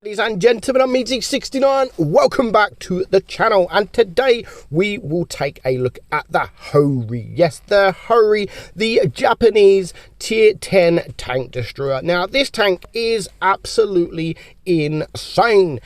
Ladies and gentlemen, I'm meadsyreplays. Welcome back to the channel, and today we will take a look at the Hori. Yes, the Hori, the Japanese tier 10 tank destroyer. Now, this tank is absolutely insane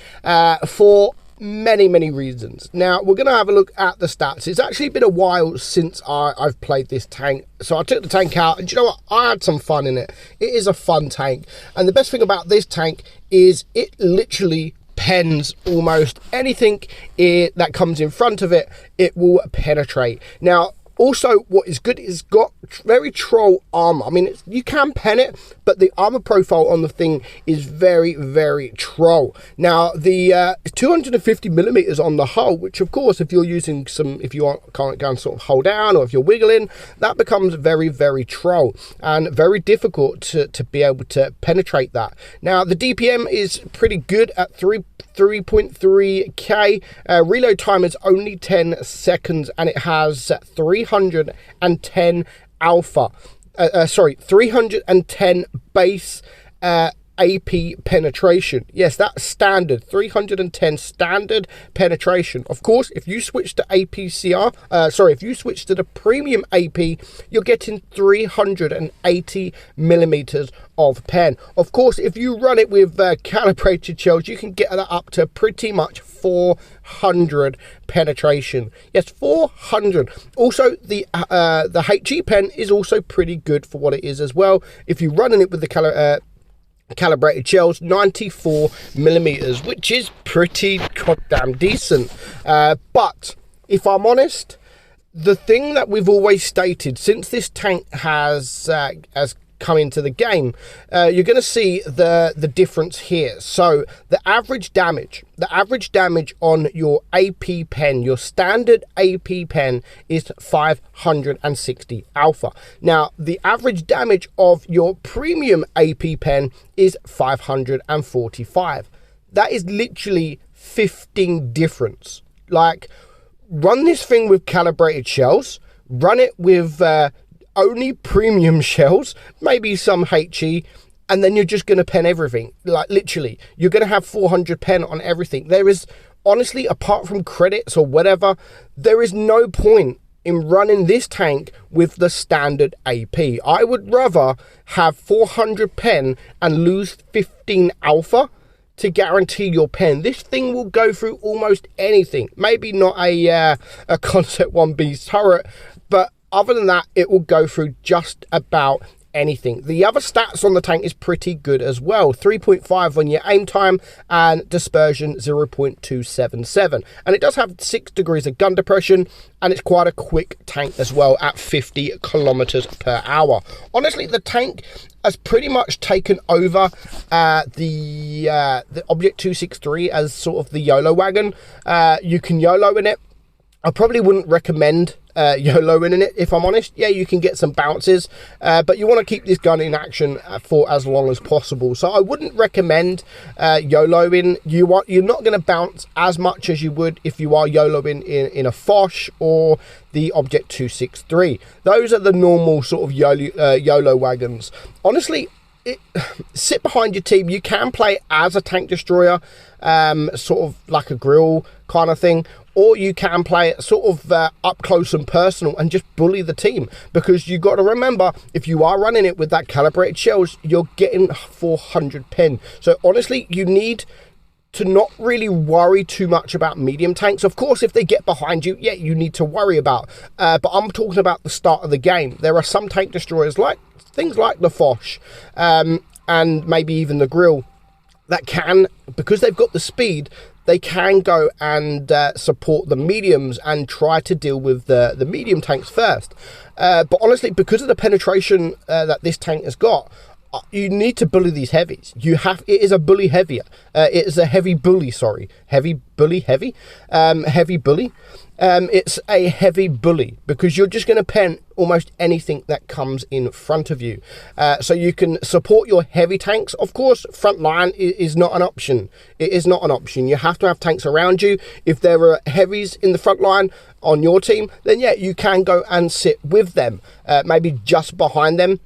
for many reasons. Now, we're going to have a look at the stats. It's actually been a while since I've played this tank, so I took the tank out, and you know what, I had some fun in it. It is a fun tank, and the best thing about this tank is it literally pens almost anything that comes in front of it. It will penetrate. Now, also, what is good is got very troll armor. I mean, you can pen it, but the armor profile on the thing is very troll. Now, the 250 millimeters on the hull, which of course, if you're using if you can't go and sort of hold down, or if you're wiggling, that becomes very troll and very difficult to be able to penetrate that. Now, the DPM is pretty good at 3.3k. Reload time is only 10 seconds, and it has 310 alpha. 310 base AP penetration. Yes, that's standard. 310 standard penetration. Of course, if you switch to APCR, if you switch to the premium AP, you're getting 380 millimeters of pen. Of course, if you run it with calibrated shells, you can get that up to pretty much 400 penetration. Yes, 400. Also, the HE pen is also pretty good for what it is as well. If you're running it with the calibrated shells, 94 millimeters, which is pretty goddamn decent. But if I'm honest, the thing that we've always stated since this tank has come into the game, you're going to see the difference here. So the average damage on your AP pen, your standard AP pen, is 560 alpha. Now, the average damage of your premium AP pen is 545. That is literally 15 difference. Like, run this thing with calibrated shells, run it with only premium shells, maybe some HE, and then you're just going to pen everything. Like, literally, you're going to have 400 pen on everything. There is, honestly, apart from credits or whatever, there is no point in running this tank with the standard AP. I would rather have 400 pen and lose 15 alpha to guarantee your pen. This thing will go through almost anything. Maybe not a Concept 1B turret, but other than that, it will go through just about anything. The other stats on the tank is pretty good as well. 3.5 on your aim time, and dispersion 0.277. And it does have 6 degrees of gun depression, and it's quite a quick tank as well at 50 kilometers per hour. Honestly, the tank has pretty much taken over the Object 263 as sort of the YOLO wagon. You can YOLO in it. I probably wouldn't recommend YOLOing in it, if I'm honest. Yeah, you can get some bounces, but you want to keep this gun in action for as long as possible. So I wouldn't recommend YOLOing. You're not going to bounce as much as you would if you are YOLOing in a Foch or the Object 263. Those are the normal sort of YOLO wagons. Honestly, sit behind your team. You can play as a tank destroyer, sort of like a grill kind of thing, or you can play it sort of up close and personal and just bully the team, because you got to remember, if you are running it with that calibrated shells, you're getting 400 pen. So honestly, you need to not really worry too much about medium tanks. Of course, if they get behind you, yeah, you need to worry about, but I'm talking about the start of the game. There are some tank destroyers, like things like the Foch, and maybe even the grill, that can, because they've got the speed, they can go and support the mediums and try to deal with the medium tanks first. But honestly, because of the penetration that this tank has got, you need to bully these heavies. It is a bully heavier. It is a heavy bully, sorry. Heavy bully. It's a heavy bully, because you're just going to pen almost anything that comes in front of you. So you can support your heavy tanks. Of course, front line is not an option. It is not an option. You have to have tanks around you. If there are heavies in the front line on your team, then yeah, you can go and sit with them, maybe just behind them.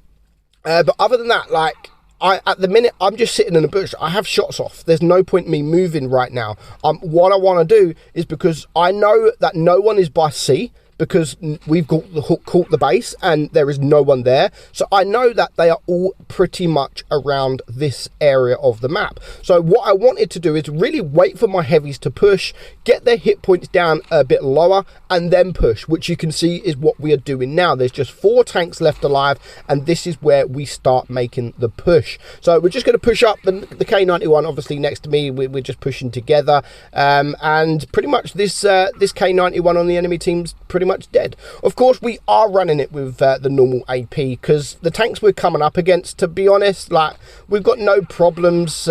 But other than that, like, at the minute, I'm just sitting in the bush. I have shots off. There's no point in me moving right now. What I want to do is, because I know that no one is by C, because we've got the hook, caught the base and there is no one there. So I know that they are all pretty much around this area of the map. So what I wanted to do is really wait for my heavies to push, get their hit points down a bit lower, and then push, which you can see is what we are doing now. There's just 4 tanks left alive, and this is where we start making the push. So we're just going to push up the K91, obviously next to me. We're just pushing together, and pretty much this K91 on the enemy team's pretty much dead. Of course, we are running it with the normal AP, because the tanks we're coming up against, to be honest, like, we've got no problems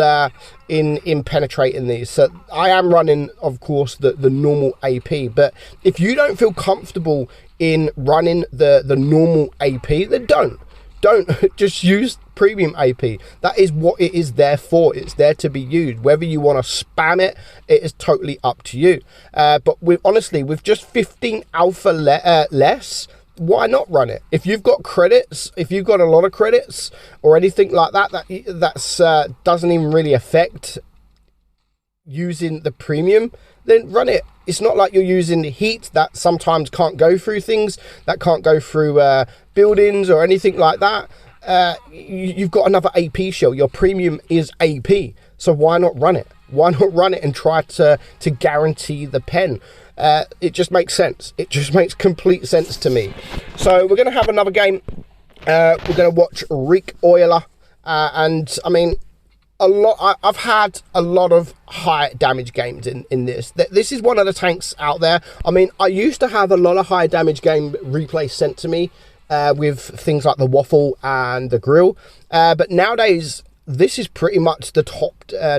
in penetrating these. So I am running, of course, the normal AP. But if you don't feel comfortable in running the normal AP, then don't just use premium AP. That is what it is there for. It's there to be used. Whether you want to spam it, it is totally up to you. But honestly, with just 15 alpha less, why not run it? If you've got credits, if you've got a lot of credits or anything like that, that's doesn't even really affect using the premium, then run it. It's not like you're using the heat that sometimes can't go through things, that can't go through buildings or anything like that. You've got another AP shell. Your premium is AP, so why not run it? Why not run it and try to guarantee the pen? It just makes sense. It just makes complete sense to me. So we're going to have another game. We're going to watch Reek Oiler, and I mean, I've had a lot of high damage games in this. This is one of the tanks out there. I mean, I used to have a lot of high damage game replays sent to me with things like the Waffle and the Grill, but nowadays this is pretty much the top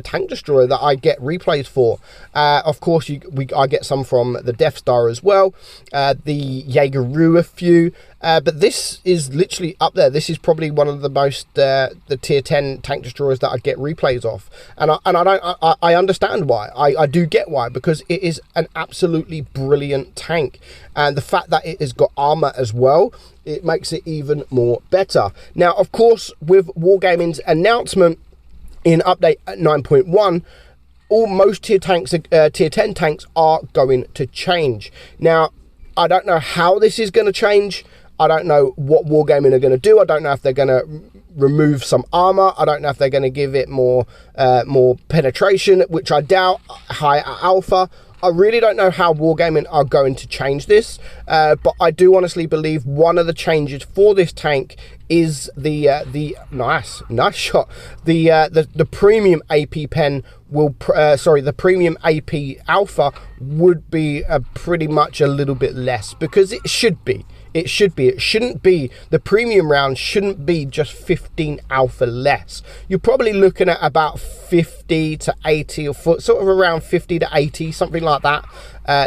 tank destroyer that I get replays for. Of course, I get some from the Death Star as well, the Jaegeru a few, but this is literally up there. This is probably one of the most the tier 10 tank destroyers that I get replays of, and I understand why. I do get why, because it is an absolutely brilliant tank, and the fact that it has got armor as well, it makes it even more better. Now, of course, with Wargaming's announcement in update 9.1, most tier 10 tanks are going to change. Now, I don't know how this is going to change. I don't know what Wargaming are going to do. I don't know if they're going to remove some armor. I don't know if they're going to give it more penetration, which I doubt, higher alpha. I really don't know how Wargaming are going to change this, but I do honestly believe one of the changes for this tank is the nice shot. The premium AP pen will, the premium AP alpha would be pretty much a little bit less, because it should be. It shouldn't be, the premium round shouldn't be just 15 alpha less. You're probably looking at about 50 to 80, or sort of around 50 to 80, something like that,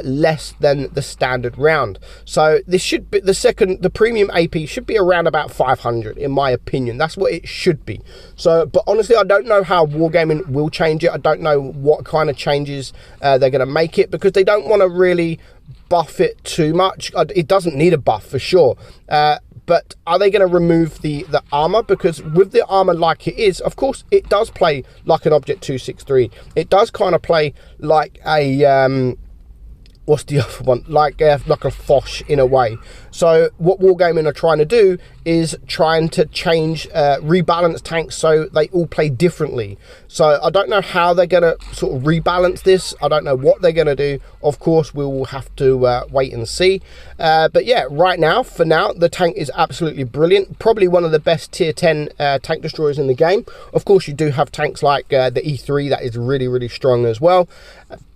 less than the standard round. So this should be, the premium AP should be around about 500, in my opinion. That's what it should be. So, but honestly, I don't know how Wargaming will change it. I don't know what kind of changes they're going to make it, because they don't want to really buff it too much. It doesn't need a buff for sure, but are they going to remove the armor? Because with the armor like it is, of course it does play like an Object 263. It does kind of play like a what's the other one, like a Foch in a way. So what Wargaming are trying to do is trying to change, rebalance tanks so they all play differently. So I don't know how they're going to sort of rebalance this. I don't know what they're going to do. Of course, we will have to wait and see. But yeah, right now, for now, the tank is absolutely brilliant. Probably one of the best tier 10 tank destroyers in the game. Of course, you do have tanks like the E3 that is really, really strong as well.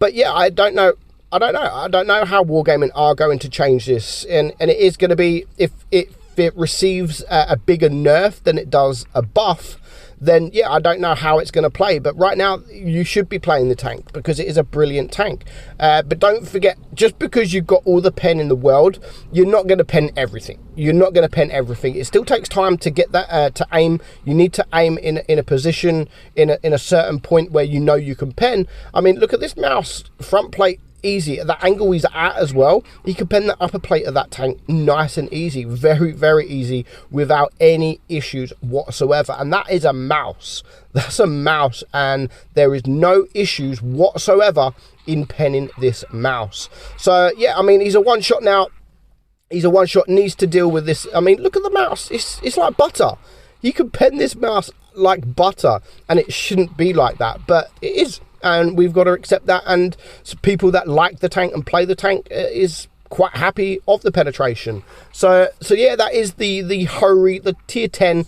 But yeah, I don't know how Wargaming are going to change this, and it is going to be, if it receives a bigger nerf than it does a buff, then yeah, I don't know how it's going to play. But right now, you should be playing the tank, because it is a brilliant tank. But don't forget, just because you've got all the pen in the world, you're not going to pen everything. You're not going to pen everything. It still takes time to get that, to aim. You need to aim in a position, in a certain point where you know you can pen. I mean, look at this mouse front plate. easy. At the angle he's at as well, he can pen the upper plate of that tank nice and easy. Very, very easy without any issues whatsoever. And that is a mouse. That's a mouse, and there is no issues whatsoever in penning this mouse. So yeah, I mean, he's a one-shot now. He's a one-shot, needs to deal with this. I mean, look at the mouse. It's like butter. You can pen this mouse like butter, and it shouldn't be like that, but it is, and we've got to accept that. And people that like the tank and play the tank is quite happy of the penetration. So yeah, that is the Hori, the tier 10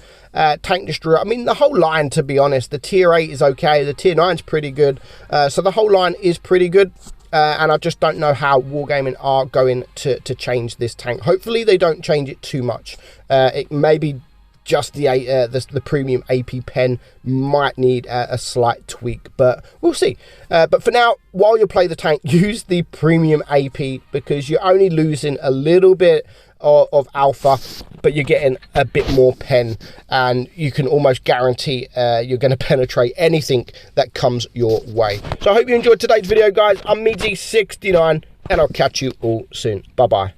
tank destroyer. I mean, the whole line, to be honest. The tier 8 is okay, the tier 9 is pretty good, so the whole line is pretty good. And I just don't know how Wargaming are going to change this tank. Hopefully they don't change it too much. It may be just the premium AP pen might need a slight tweak, but we'll see. But for now, while you play the tank, use the premium AP, because you're only losing a little bit of alpha, but you're getting a bit more pen, and you can almost guarantee you're going to penetrate anything that comes your way. So I hope you enjoyed today's video, guys. I'm meadsy69, and I'll catch you all soon. Bye bye.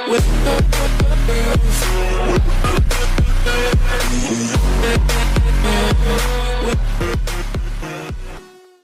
With